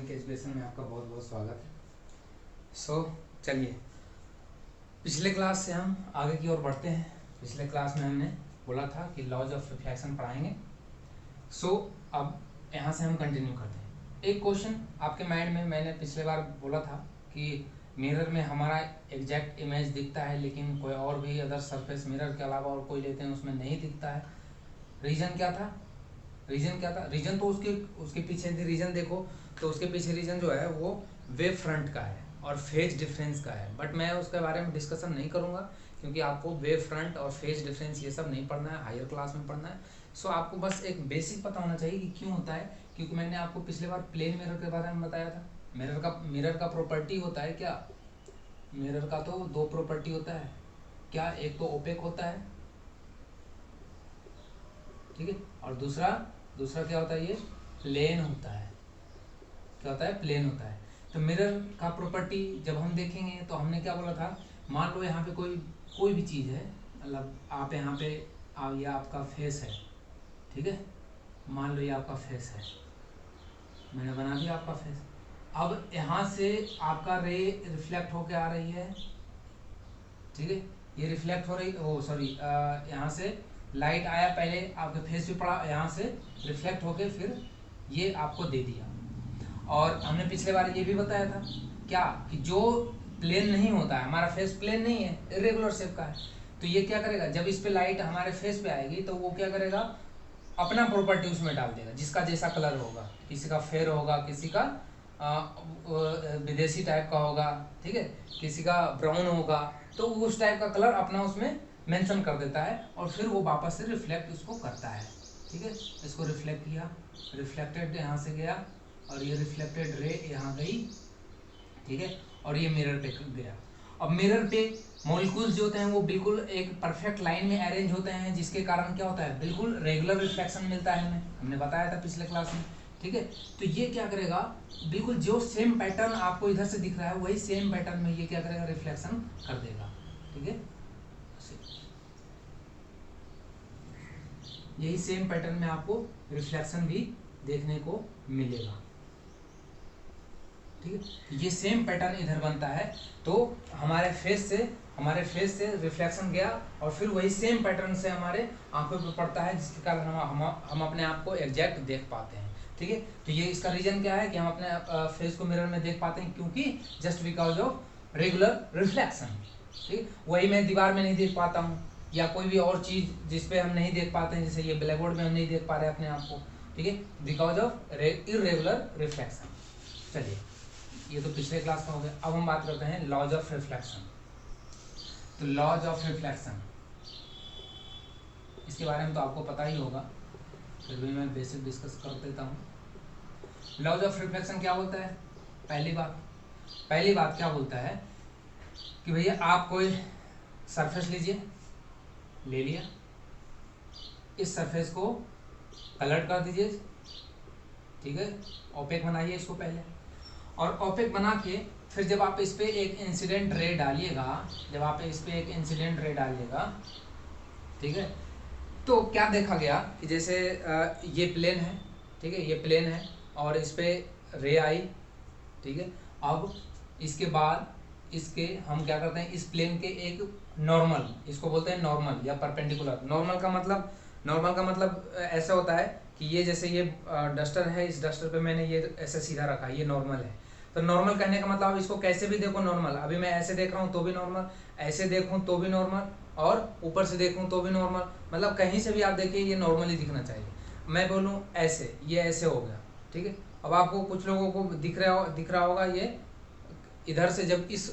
के एजुकेशन में आपका बहुत बहुत स्वागत है। चलिए पिछले क्लास से हम आगे की ओर बढ़ते हैं। पिछले क्लास में हमने बोला था कि लॉज ऑफ रिफ्लेक्शन पढ़ाएंगे। अब यहाँ से हम कंटिन्यू करते हैं। एक क्वेश्चन आपके माइंड में, मैंने पिछले बार बोला था कि मिरर में हमारा एग्जैक्ट इमेज दिखता है लेकिन कोई और भी अदर सरफेस मिरर के अलावा और कोई लेते हैं उसमें नहीं दिखता है। रीज़न क्या था? रीजन तो उसके पीछे रीजन देखो तो उसके पीछे रीजन जो है वो वेव फ्रंट का है और फेज डिफरेंस का है। बट मैं उसके बारे में डिस्कशन नहीं करूंगा क्योंकि आपको वेव फ्रंट और फेज डिफरेंस ये सब नहीं पढ़ना है, हायर क्लास में पढ़ना है। आपको बस एक बेसिक पता होना चाहिए कि क्यों होता है। क्योंकि मैंने आपको पिछले बार प्लेन मिरर के बारे में बताया था। मिरर का प्रॉपर्टी होता है क्या? मिरर का तो दो प्रॉपर्टी होता है क्या? एक तो ओपेक होता है, ठीक है, और दूसरा क्या होता है? ये प्लेन होता है। क्या होता है? प्लेन होता है। तो मिरर का प्रॉपर्टी जब हम देखेंगे तो हमने क्या बोला था, मान लो यहाँ पे कोई भी चीज़ है, मतलब आप यहाँ पे ये आपका फेस है, ठीक है, मान लो ये आपका फेस है, मैंने बना दिया आपका फेस। अब यहाँ से आपका रे रिफ्लेक्ट होके आ रही है, ठीक है, ये रिफ्लेक्ट हो रही, यहाँ से लाइट आया, पहले आपके फेस पे पड़ा, यहाँ से रिफ्लेक्ट होके फिर ये आपको दे दिया। और हमने पिछले बार ये भी बताया था क्या कि जो प्लेन नहीं होता है, हमारा फेस प्लेन नहीं है, इरेगुलर शेप का है, तो ये क्या करेगा, जब इस पे लाइट हमारे फेस पे आएगी तो वो क्या करेगा, अपना प्रॉपर्टी उसमें डाल देगा, जिसका जैसा कलर होगा, किसी का फेयर होगा, किसी का विदेशी टाइप का होगा, ठीक है, किसी का ब्राउन होगा, तो उस टाइप का कलर अपना उसमें मेंशन कर देता है और फिर वो वापस से रिफ्लेक्ट उसको करता है, ठीक है। इसको रिफ्लेक्ट किया, रिफ्लेक्टेड यहाँ से गया और ये रिफ्लेक्टेड रे यहाँ गई, ठीक है, और ये मिरर पे गया। अब मिरर पे मॉलिक्यूल्स जो होते हैं वो बिल्कुल एक परफेक्ट लाइन में अरेंज होते हैं, जिसके कारण क्या होता है, बिल्कुल रेगुलर रिफ्लेक्शन मिलता है हमें, हमने बताया था पिछले क्लास में, ठीक है। तो ये क्या करेगा, बिल्कुल जो सेम पैटर्न आपको इधर से दिख रहा है वही सेम पैटर्न में ये क्या करेगा, रिफ्लेक्शन कर देगा, ठीक है। यही सेम पैटर्न में आपको रिफ्लेक्शन भी देखने को मिलेगा, ठीक है। ये सेम पैटर्न इधर बनता है, तो हमारे फेस से रिफ्लेक्शन गया और फिर वही सेम पैटर्न से हमारे आंखों पे पड़ता है, जिसके कारण हम अपने आप को एग्जैक्ट देख पाते हैं, ठीक है। तो ये इसका रीजन क्या है कि हम अपने फेस को मिरर में देख पाते हैं, क्योंकि just because of regular reflection, ठीक। वही मैं दीवार में नहीं देख पाता हूँ, या कोई भी और चीज जिसपे हम नहीं देख पाते हैं, जैसे ये ब्लैक बोर्ड में हम नहीं देख पा रहे अपने आप को, ठीक है, बिकॉज ऑफ इरेगुलर रिफ्लेक्शन। चलिए, ये तो पिछले क्लास का हो गया। अब हम बात करते हैं लॉज ऑफ रिफ्लेक्शन। तो लॉज ऑफ रिफ्लेक्शन, इसके बारे में तो आपको पता ही होगा, फिर भी मैं बेसिक डिस्कस कर देता हूँ। लॉज ऑफ रिफ्लेक्शन क्या बोलता है? पहली बात क्या बोलता है कि भैया आप कोई सरफेस लीजिए, ले लिया, इस सरफेस को कलर कर दीजिए, ठीक है, ओपेक बनाइए इसको पहले, और ओपेक बना के फिर जब आप इस पे एक इंसिडेंट रे डालिएगा, ठीक है, तो क्या देखा गया कि जैसे ये प्लेन है, ठीक है, ये प्लेन है और इस पे रे आई, ठीक है। अब इसके बाद इसके हम क्या करते हैं, इस प्लेन के एक नॉर्मल, इसको बोलते हैं नॉर्मल या परपेंडिकुलर। नॉर्मल का मतलब ऐसा होता है कि ये जैसे ये डस्टर है, इस डस्टर पे मैंने ये ऐसे सीधा रखा, ये नॉर्मल है। तो नॉर्मल कहने का मतलब इसको कैसे भी देखो नॉर्मल। अभी मैं ऐसे देख रहा हूँ तो भी नॉर्मल, ऐसे देखूँ तो भी नॉर्मल, और ऊपर से देखूँ तो भी नॉर्मल, मतलब कहीं से भी आप देखिए ये नॉर्मल ही दिखना चाहिए। मैं बोलूँ ऐसे, ये ऐसे हो गया, ठीक है। अब आपको कुछ लोगों को दिख रहा होगा, ये इधर से जब इस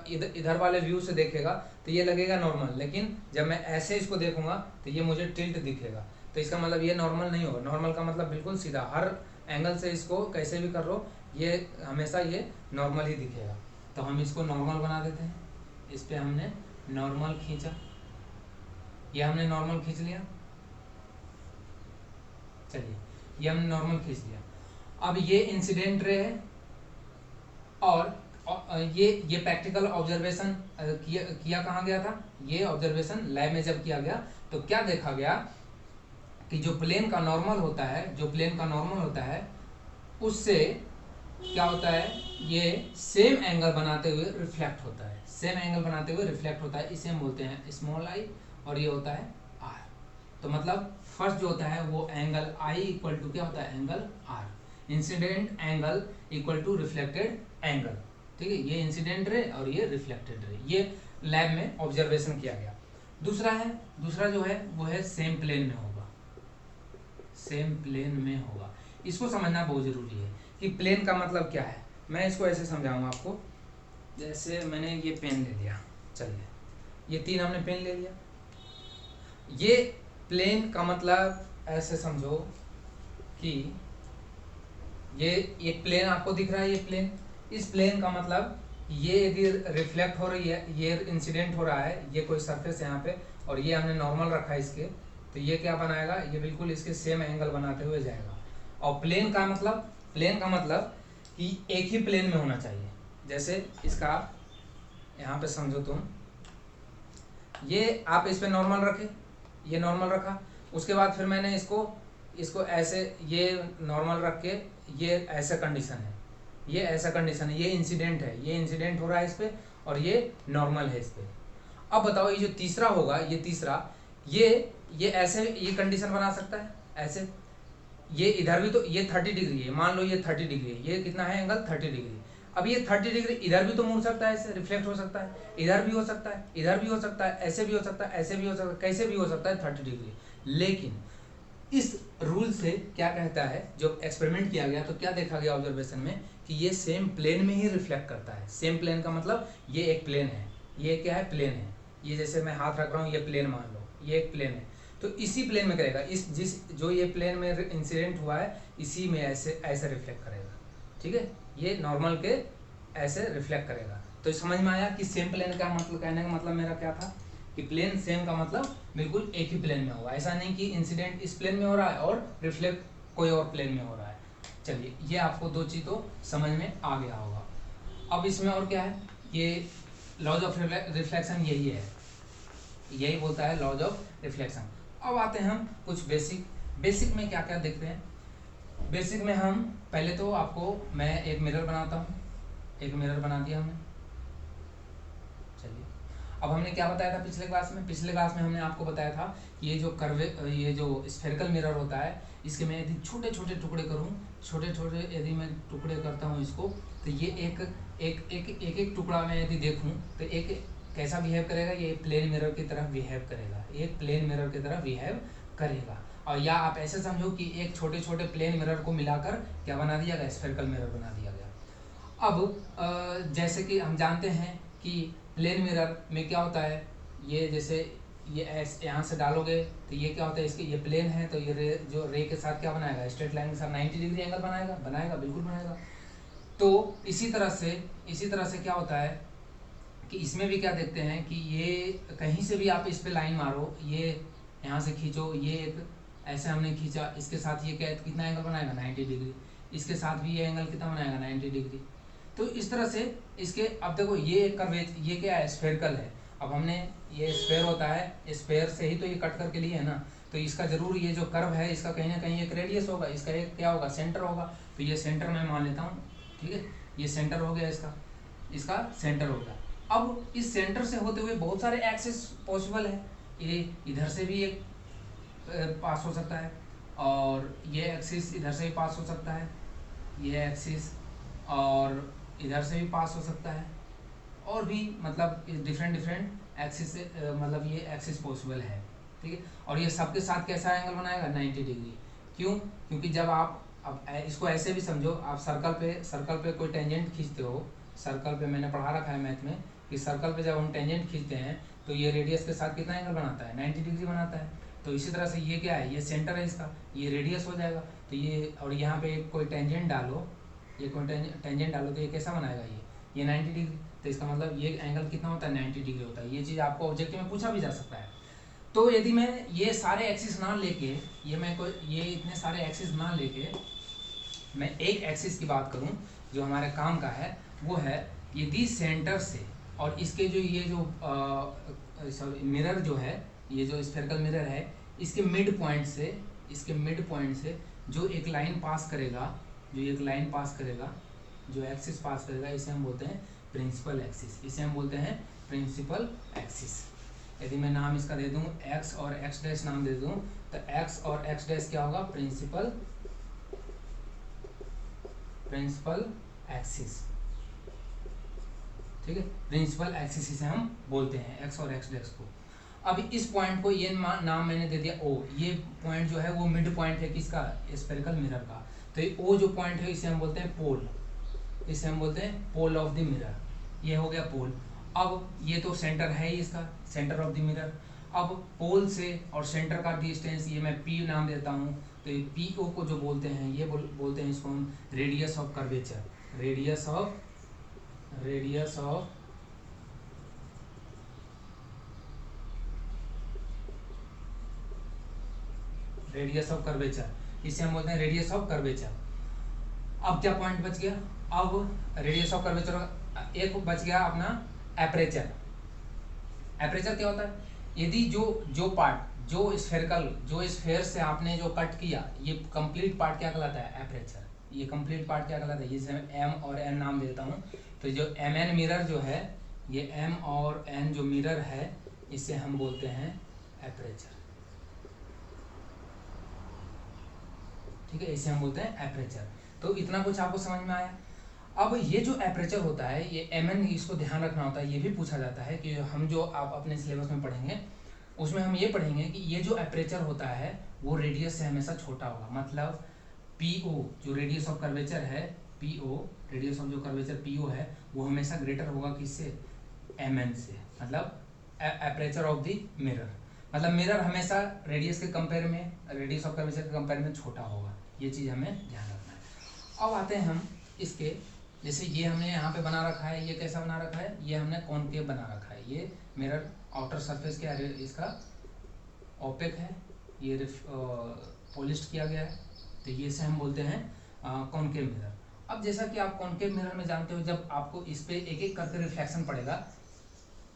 इधर वाले व्यू से देखेगा तो ये लगेगा नॉर्मल, लेकिन जब मैं ऐसे इसको देखूंगा तो ये मुझे टिल्ट दिखेगा, तो इसका मतलब ये नॉर्मल नहीं होगा। नॉर्मल का मतलब बिल्कुल सीधा, हर एंगल से इसको कैसे भी कर लो, ये हमेशा ये नॉर्मल ही दिखेगा। तो हम इसको नॉर्मल बना देते हैं, इस पर हमने नॉर्मल खींचा, ये हमने नॉर्मल खींच लिया, चलिए ये हमने नॉर्मल खींच लिया। अब ये इंसिडेंट रे है और ये प्रैक्टिकल ऑब्जर्वेशन किया कहाँ गया था, ये ऑब्जर्वेशन लैब में जब किया गया तो क्या देखा गया कि जो प्लेन का नॉर्मल होता है उससे क्या होता है, ये सेम एंगल बनाते हुए रिफ्लेक्ट होता है, सेम एंगल बनाते हुए रिफ्लेक्ट होता है, इसे हम बोलते हैं स्मॉल आई, और ये होता है आर। तो मतलब फर्स्ट जो होता है वो एंगल आई इक्वल टू क्या होता है, angle R, incident angle equal to reflected angle, ठीक है, ये इंसिडेंट रे और ये रिफ्लेक्टेड रे, ये लैब में ऑब्जर्वेशन किया गया। दूसरा जो है वो है सेम प्लेन में होगा, सेम प्लेन में होगा। इसको समझना बहुत जरूरी है कि प्लेन का मतलब क्या है। मैं इसको ऐसे समझाऊंगा आपको, जैसे मैंने ये पेन ले लिया, चलिए ये 3 हमने पेन ले लिया, ये प्लेन का मतलब ऐसे समझो कि ये एक प्लेन आपको दिख रहा है, ये प्लेन, इस प्लेन का मतलब ये यदि रिफ्लेक्ट हो रही है, ये इंसिडेंट हो रहा है, ये कोई सरफेस यहाँ पे, और ये हमने नॉर्मल रखा है इसके, तो ये क्या बनाएगा, ये बिल्कुल इसके सेम एंगल बनाते हुए जाएगा। और प्लेन का मतलब कि एक ही प्लेन में होना चाहिए। जैसे इसका यहाँ पे समझो तुम, ये आप इस पे नॉर्मल रखे, ये नॉर्मल रखा, उसके बाद फिर मैंने इसको ऐसे, ये नॉर्मल रख के, ये ऐसा कंडीशन है, ये ऐसा कंडीशन है, ये इंसिडेंट है, ये इंसिडेंट हो रहा है इस पे, और ये नॉर्मल है इस पे। अब बताओ ये जो तीसरा होगा, ये तीसरा, ये ऐसे ये कंडीशन बना सकता है ऐसे, ये इधर भी तो ये 30 डिग्री है, मान लो ये 30 डिग्री है, ये कितना है एंगल 30 डिग्री। अब ये 30 डिग्री इधर भी तो मुड़ सकता है, ऐसे रिफ्लेक्ट हो सकता है, इधर भी हो सकता है, इधर भी हो सकता है, ऐसे भी हो सकता है, ऐसे भी हो सकता है, कैसे भी हो सकता है 30 डिग्री। लेकिन इस रूल से क्या कहता है, जो एक्सपेरिमेंट किया गया तो क्या देखा गया ऑब्जर्वेशन में, कि ये सेम प्लेन में ही रिफ्लेक्ट करता है। सेम प्लेन का मतलब ये एक प्लेन है, ये क्या है, प्लेन है, ये जैसे मैं हाथ रख रहा हूँ, ये प्लेन मान लो, ये एक प्लेन है, तो इसी प्लेन में करेगा, इस जिस जो ये प्लेन में इंसिडेंट हुआ है इसी में ऐसे रिफ्लेक्ट करेगा, ठीक है, ये नॉर्मल के ऐसे रिफ्लेक्ट करेगा। तो समझ में आया कि सेम प्लेन का मतलब, कहने का मतलब मेरा क्या था कि प्लेन सेम का मतलब बिल्कुल एक ही प्लेन में होगा, ऐसा नहीं कि इंसिडेंट इस प्लेन में हो रहा है और रिफ्लेक्ट कोई और प्लेन में हो रहा है। चलिए ये आपको 2 चीज़ तो समझ में आ गया होगा। अब इसमें और क्या है, ये लॉज ऑफ रिफ्लेक्शन यही है, यही बोलता है लॉज ऑफ रिफ्लेक्शन। अब आते हैं हम कुछ बेसिक में क्या क्या देखते हैं। बेसिक में हम पहले तो आपको मैं एक मिरर बनाता हूँ, एक मिरर बना दिया हमने। चलिए अब हमने क्या बताया था पिछले क्लास में हमने आपको बताया था ये जो ये जो स्फेरिकल मिरर होता है, इसके मैं यदि छोटे छोटे टुकड़े करूँ, छोटे छोटे यदि मैं टुकड़े करता हूँ इसको, तो ये एक टुकड़ा मैं यदि देखूँ तो एक कैसा बिहेव करेगा, ये प्लेन मिरर की तरह बिहेव करेगा, एक प्लेन मिरर की तरह बिहेव करेगा। और या आप ऐसे समझो कि एक छोटे छोटे प्लेन मिरर को मिलाकर क्या बना दिया गया, स्फेरिकल मिरर बना दिया गया। अब जैसे कि हम जानते हैं कि प्लेन मिरर में क्या होता है, ये जैसे ये यहाँ से डालोगे तो ये क्या होता है, इसके ये प्लेन है तो ये जो रे के साथ क्या बनाएगा, स्ट्रेट लाइन के साथ 90 डिग्री एंगल बनाएगा, बिल्कुल बनाएगा। तो इसी तरह से क्या होता है कि इसमें भी क्या देखते हैं कि ये कहीं से भी आप इस पे लाइन मारो, ये यहाँ से खींचो, ये एक ऐसे हमने खींचा, इसके साथ ये क्या कितना एंगल बनाएगा, 90 डिग्री, इसके साथ भी ये एंगल कितना बनाएगा, 90 डिग्री। तो इस तरह से इसके, अब देखो ये कर्वेज, ये क्या है, स्फेरिकल है। अब हमने ये स्फेयर होता है, स्फेयर से ही तो ये कट करके लिए है ना, तो इसका जरूर ये जो कर्व है इसका कहीं ना कहीं एक रेडियस होगा, इसका एक क्या होगा, सेंटर होगा। तो ये सेंटर मैं मान लेता हूँ, ठीक है, ये सेंटर हो गया, इसका सेंटर हो गया। अब इस सेंटर से होते हुए बहुत सारे एक्सिस पॉसिबल है, ये इधर से भी एक पास हो सकता है, और ये एक्सिस इधर से भी पास हो सकता है, ये एक्सिस और इधर से भी पास हो सकता है, और भी मतलब डिफरेंट एक्सिस से मतलब ये एक्सिस पॉसिबल है, ठीक है। और ये सबके साथ कैसा एंगल बनाएगा, 90 डिग्री। क्यों, क्योंकि जब आप, अब इसको ऐसे भी समझो, आप सर्कल पे कोई टेंजेंट खींचते हो, सर्कल पे मैंने पढ़ा रखा है मैथ में कि सर्कल पे जब हम टेंजेंट खींचते हैं तो ये रेडियस के साथ कितना एंगल बनाता है, 90 डिग्री बनाता है। तो इसी तरह से ये क्या है, ये सेंटर है इसका, ये रेडियस हो जाएगा। तो ये, और यहाँ पे कोई टेंजेंट डालो, ये कोई टेंजेंट डालो तो ये कैसा बनाएगा, ये 90 डिग्री। तो इसका मतलब ये एंगल कितना होता है, 90 डिग्री होता है। ये चीज़ आपको ऑब्जेक्टिव में पूछा भी जा सकता है। तो यदि मैं ये सारे एक्सिस ना लेके, ये इतने सारे एक्सिस ना लेके मैं एक एक्सिस की बात करूं जो हमारे काम का है, वो है यदि सेंटर से और इसके जो ये जो मिरर जो है, ये जो स्फेरिकल मिरर है, इसके मिड पॉइंट से जो एक लाइन पास करेगा, जो एक्सिस पास करेगा इसे हम बोलते हैं प्रिंसिपल एक्सिस, इसे हम बोलते हैं प्रिंसिपल एक्सिस। यदि मैं नाम इसका दे दूं एक्स और एक्स डैश नाम दे दूं तो एक्स और एक्स डैश क्या होगा, प्रिंसिपल एक्सिस, ठीक है, प्रिंसिपल एक्सिस इसे हम बोलते हैं एक्स और एक्स डैश को। अब इस पॉइंट को ये नाम मैंने दे दिया ओ, ये पॉइंट जो है वो मिड पॉइंट है किसका, स्फेरिकल मिरर का। तो ये ओ जो पॉइंट है इसे हम बोलते हैं पोल, इसे हम बोलते हैं पोल ऑफ द मिरर, ये हो गया पोल। अब ये तो सेंटर है ही इसका, सेंटर ऑफ द मिरर। अब पोल से और सेंटर का डिस्टेंस ये मैं पी नाम देता हूँ, तो ये पी ओ को जो बोलते हैं ये बोलते हैं इसको हम radius of curvature, radius of curvature, इसे हम बोलते हैं रेडियस ऑफ कर्वेचर। अब क्या पॉइंट बच गया, अब रेडियस ऑफ कर्वेचर एक बच गया अपना एपरेचर। एपरेचर क्या होता है, यदि जो पार्ट जो स्फेयर से आपने जो कट किया ये कंप्लीट पार्ट क्या कहलाता है, एपरेचर। ये कंप्लीट पार्ट क्या कहलाता है, जिसे मैं एम और एन नाम देता हूँ। तो जो एम एन मिरर जो है, ये एम और एन जो मिरर है इसे हम बोलते हैं एपरेचर, ठीक है, इसे हम बोलते हैं एपरेचर। तो इतना कुछ आपको समझ में आया। अब ये जो एपरेचर होता है ये एम एन, इसको ध्यान रखना होता है, ये भी पूछा जाता है कि हम जो आप अपने सिलेबस में पढ़ेंगे उसमें हम ये पढ़ेंगे कि ये जो एपरेचर होता है वो रेडियस से हमेशा छोटा होगा। मतलब पी ओ जो रेडियस ऑफ कर्वेचर है, पी ओ रेडियस ऑफ जो कर्वेचर पी ओ है वो हमेशा ग्रेटर होगा किससे, एम एन से। मतलब एपरेचर ऑफ द मिरर, मतलब मिरर हमेशा रेडियस के कंपेयर में, रेडियस ऑफ कर्वेचर के कंपेयर में छोटा होगा, ये चीज़ हमें ध्यान रखना है। अब आते हैं हम इसके, जैसे ये हमने यहाँ पे बना रखा है, ये कैसा बना रखा है, ये हमने कॉनकेव बना रखा है। ये मिरर आउटर सरफेस क्या है, इसका ओपेक है, ये पॉलिश्ड किया गया है, तो ये से हम बोलते हैं कॉनकेव मिरर। अब जैसा कि आप कॉनकेव मिरर में जानते हो, जब आपको इस पे एक एक करके रिफ्लेक्शन पड़ेगा,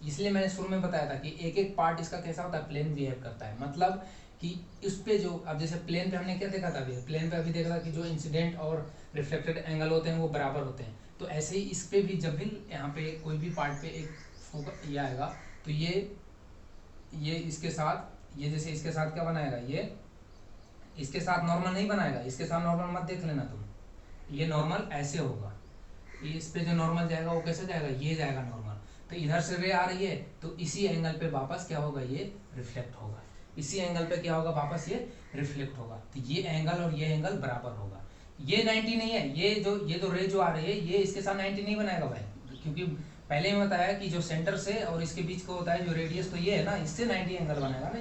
इसलिए मैंने शुरू में बताया था कि एक एक पार्ट इसका कैसा होता है, प्लेन बिहेव करता है। मतलब कि इस पे जो, अब जैसे प्लेन पे हमने क्या देखा था, अभी प्लेन पे अभी देखा था कि जो इंसिडेंट और रिफ्लेक्टेड एंगल होते हैं वो बराबर होते हैं। तो ऐसे ही इस पे भी जब भी यहाँ पे कोई भी पार्ट पे एक फोकस ये आएगा तो ये इसके साथ, ये जैसे इसके साथ क्या बनाएगा, ये इसके साथ नॉर्मल नहीं बनाएगा, इसके साथ नॉर्मल मत देख लेना तुम, ये नॉर्मल ऐसे होगा, इस पे जो नॉर्मल जाएगा वो कैसे जाएगा, ये जाएगा नॉर्मल। तो इधर से रे आ रही है तो इसी एंगल पे वापस क्या होगा, ये रिफ्लेक्ट होगा, इसी एंगल पे क्या होगा, वापस ये रिफ्लेक्ट होगा। तो ये एंगल और ये एंगल बराबर होगा। ये 90 नहीं है, ये तो रे जो आ रही है ये इसके साथ 90 नहीं बनाएगा भाई, क्योंकि पहले ही बताया कि जो सेंटर से और इसके बीच का होता है जो रेडियस, तो ये है ना, इससे 90 एंगल बनाएगा ना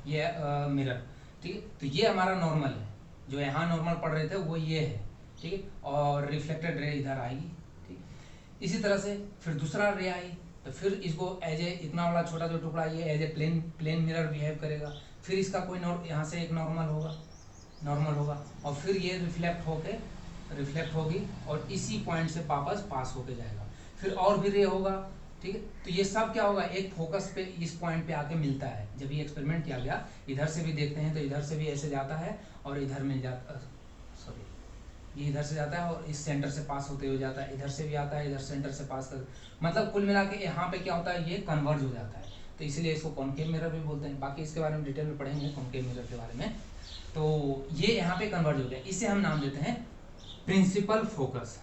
ये मिरर, ठीक है। तो ये हमारा नॉर्मल है, जो यहाँ नॉर्मल पढ़ रहे थे वो ये है, ठीक है, और रिफ्लेक्टेड रे इधर आएगी, ठीक। इसी तरह से फिर दूसरा रे आई तो फिर इसको एज ए, इतना वाला छोटा जो टुकड़ा ये as a plane mirror behave करेगा। फिर इसका कोई यहाँ से एक नॉर्मल होगा और फिर ये रिफ्लेक्ट होगी और इसी पॉइंट से वापस पास होके जाएगा। फिर और भी रे होगा, ठीक है। तो ये सब क्या होगा, एक फोकस पे इस पॉइंट पे आके मिलता है। जब ये एक्सपेरिमेंट किया गया, इधर से भी देखते हैं तो इधर से भी ऐसे जाता है और इधर मिल जाता, सॉरी, ये इधर से जाता है और इस सेंटर से पास होते हुए जाता है, इधर से भी आता है, इधर सेंटर से पास कर, मतलब कुल मिला के यहाँ पे क्या होता है, ये कन्वर्ज हो जाता है। तो इसलिए इसको कॉनकेव मिरर भी बोलते हैं। बाकी इसके बारे में डिटेल में पढ़ेंगे कॉनकेव मिरर के बारे में। तो ये यहाँ पे कन्वर्ज हो गया, इसे हम नाम देते हैं प्रिंसिपल फोकस,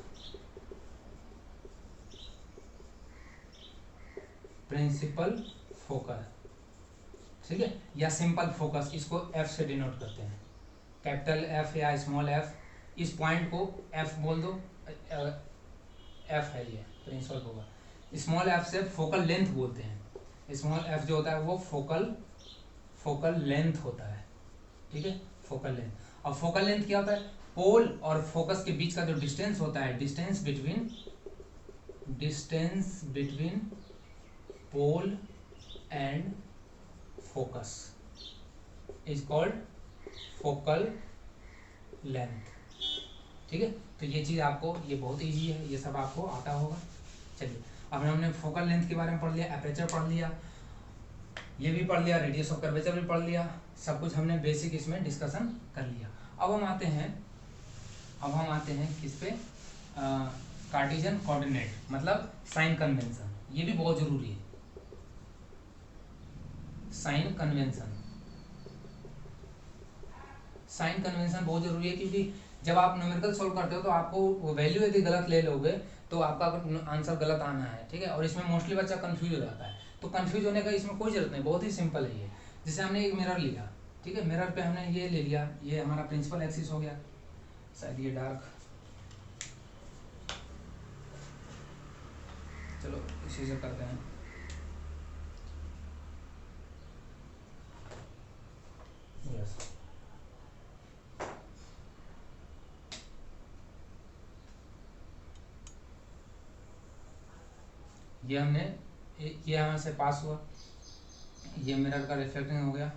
ठीक है, या सिंपल फोकस, इसको एफ से डिनोट करते हैं, कैपिटल एफ या स्मॉल एफ। इस पॉइंट को एफ बोल दो, एफ है ये प्रिंसिपल फोकस। स्मॉल एफ से फोकल लेंथ बोलते हैं, स्मॉल एफ जो होता है वो फोकल लेंथ होता है, ठीक है, फोकल लेंथ। और फोकल लेंथ क्या होता है, पोल और फोकस के बीच का जो डिस्टेंस होता है, distance between pole and focus is called focal length, ठीक है। तो ये चीज़ आपको, ये बहुत इजी है, ये सब आपको आता होगा। चलिए, अब हमने फोकल लेंथ के बारे में पढ़ लिया, एपरेचर पढ़ लिया, ये भी पढ़ लिया, रेडियस ऑफ कर्वेचर भी पढ़ लिया, सब कुछ हमने बेसिक इसमें डिस्कशन कर लिया। अब हम आते हैं किस पे, कार्टेशियन कोऑर्डिनेट मतलब साइन कन्वेंशन, ये भी बहुत जरूरी है। साइन कन्वेंशन बहुत जरूरी है, क्योंकि जब आप न्यूमेरिकल सॉल्व करते हो तो आपको वैल्यू यदि गलत ले लोगे तो आपका आंसर गलत आना है, ठीक है। और इसमें मोस्टली बच्चा कंफ्यूज हो जाता है, तो कंफ्यूज होने का इसमें कोई जरूरत नहीं, बहुत ही सिंपल है ये। जैसे हमने एक मिरर लिया, ठीक है, मिरर पे हमने ये ले लिया, ये हमारा प्रिंसिपल एक्सिस हो गया, शायद ये डार्क, चलो इसी से करते हैं। यस, ये हमने ये यहाँ से पास हुआ, ये मिरर का रिफ्लेक्टिंग हो गया।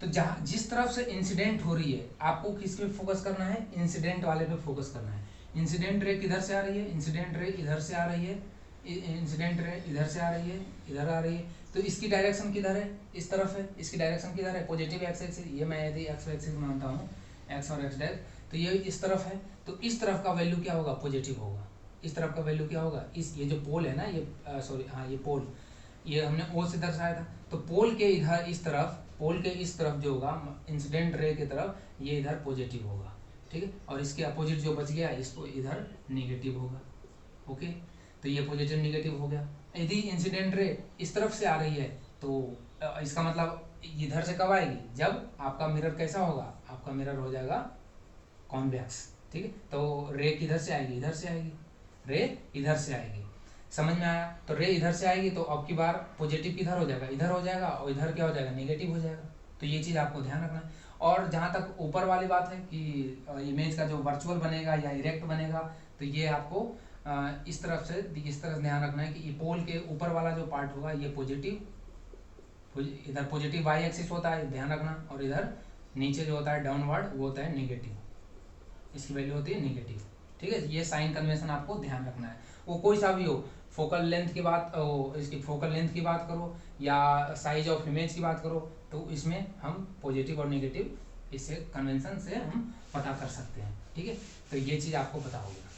तो जहाँ जिस तरफ से इंसिडेंट हो रही है आपको किस पे फोकस करना है, इंसिडेंट वाले पे फोकस करना है। इंसिडेंट रे किधर से आ रही है, इंसिडेंट रे इधर से आ रही है, इंसिडेंट रे इधर से आ रही है, इधर आ रही है, तो इसकी डायरेक्शन किधर है, इस तरफ है, इसकी डायरेक्शन किधर है, पॉजिटिव एक्स एक्सिस, ये मैं यदि एक्स एक्सिस मानता हूँ, एक्स और एक्स डैश, तो ये इस तरफ है, तो इस तरफ का वैल्यू क्या होगा, पॉजिटिव होगा। इस तरफ का वैल्यू क्या होगा, इस ये जो पोल है ना, ये सॉरी हाँ ये पोल, ये हमने ओ से दर्शाया था, तो पोल के इधर इस तरफ, पोल के इस तरफ जो होगा इंसिडेंट रे की तरफ, ये इधर पॉजिटिव होगा, ठीक है। और इसके अपोजिट जो बच गया इसको इधर नेगेटिव होगा, ओके। तो ये पॉजिटिव नेगेटिव हो गया। यदि इंसिडेंट रे इस तरफ से आ रही है तो इसका मतलब इधर से कब आएगी, जब आपका मिरर कैसा होगा, आपका मिरर हो जाएगा कॉन्वेक्स, ठीक है। तो रे किधर से आएगी, इधर से आएगी, रे इधर से आएगी, समझ में आया। तो रे इधर से आएगी तो अब की बार पॉजिटिव किधर हो जाएगा, इधर हो जाएगा, और इधर क्या हो जाएगा, नेगेटिव हो जाएगा। तो ये चीज़ आपको ध्यान रखना है। और जहाँ तक ऊपर वाली बात है कि इमेज का जो वर्चुअल बनेगा या इरेक्ट बनेगा, तो ये आपको इस तरफ से ध्यान रखना है कि ये पोल के ऊपर वाला जो पार्ट होगा ये पॉजिटिव, इधर पॉजिटिव वाई एक्सिस होता है, ध्यान रखना, और इधर नीचे जो होता है डाउनवर्ड वो होता है नेगेटिव, इसकी वैल्यू होती है नेगेटिव, ठीक है। ये साइन कन्वेंशन आपको ध्यान रखना है, वो कोई सा भी हो, फोकल लेंथ की बात, इसकी फोकल लेंथ की बात करो या साइज ऑफ इमेज की बात करो, तो इसमें हम पॉजिटिव और नेगेटिव इससे कन्वेंशन से हम पता कर सकते हैं, ठीक है। तो ये चीज़ आपको पता होगा।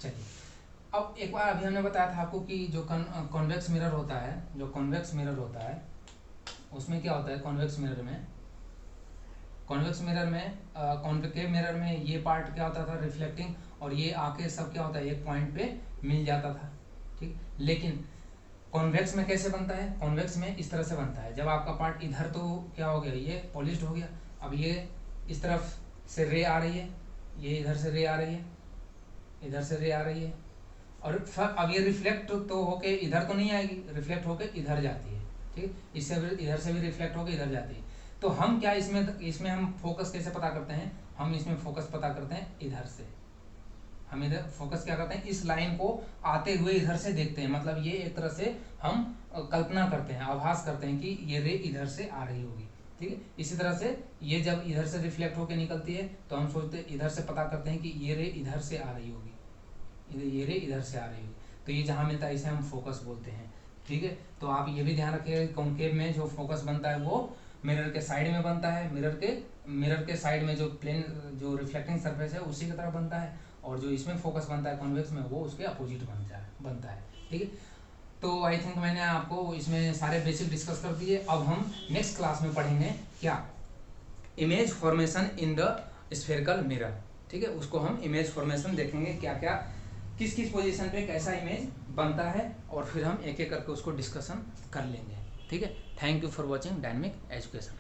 चलिए अब एक बार अभी हमने बताया था आपको कि जो कॉन्वेक्स मिरर होता है, जो कॉन्वेक्स मिरर होता है उसमें क्या होता है, कॉन्वेक्स मिरर में कॉन्वेकेव मिरर में ये पार्ट क्या होता था, रिफ्लेक्टिंग, और ये आके सब क्या होता है, एक पॉइंट पे मिल जाता था, ठीक। लेकिन कॉन्वेक्स में कैसे बनता है, कॉन्वेक्स में इस तरह से बनता है, जब आपका पार्ट इधर तो क्या हो गया, ये पॉलिश्ड हो गया, अब ये इस तरफ से रे आ रही है, ये इधर से रे आ रही है, इधर से रे आ रही है, और अब ये रिफ्लेक्ट तो होके इधर तो नहीं आएगी, रिफ्लेक्ट होके इधर जाती है, ठीक। इससे इधर से भी रिफ्लेक्ट होके इधर जाती है। तो हम क्या इसमें हम फोकस कैसे पता करते हैं, हम इसमें फोकस पता करते हैं इधर से, हम इधर फोकस क्या करते हैं, इस लाइन को आते हुए इधर से देखते हैं, मतलब ये एक तरह से हम कल्पना करते हैं, आभास करते हैं कि ये रे इधर से आ रही होगी, ठीक है। इसी तरह से ये जब इधर से रिफ्लेक्ट होकर निकलती है तो हम सोचते हैं इधर से पता करते हैं कि ये रे इधर से आ रही होगी, ये रे इधर से आ रही होगी, तो ये जहाँ मिलता है इसे हम फोकस बोलते हैं, ठीक है। तो आप ये भी ध्यान रखिएगा, कॉन्केव में जो फोकस बनता है वो मिरर के साइड में बनता है, मिरर के साइड में जो प्लेन जो रिफ्लेक्टिंग सरफेस है उसी की तरफ बनता है, और जो इसमें फोकस बनता है कॉन्वेक्स में वो उसके अपोजिट बनता है, ठीक है। तो आई थिंक मैंने आपको इसमें सारे बेसिक डिस्कस कर दिए। अब हम नेक्स्ट क्लास में पढ़ेंगे क्या, image formation in the spherical mirror, ठीक है। उसको हम इमेज फॉर्मेशन देखेंगे, क्या क्या किस किस पोजीशन पे कैसा इमेज बनता है, और फिर हम एक एक करके उसको डिस्कशन कर लेंगे, ठीक है। Thank you for watching dynamic education.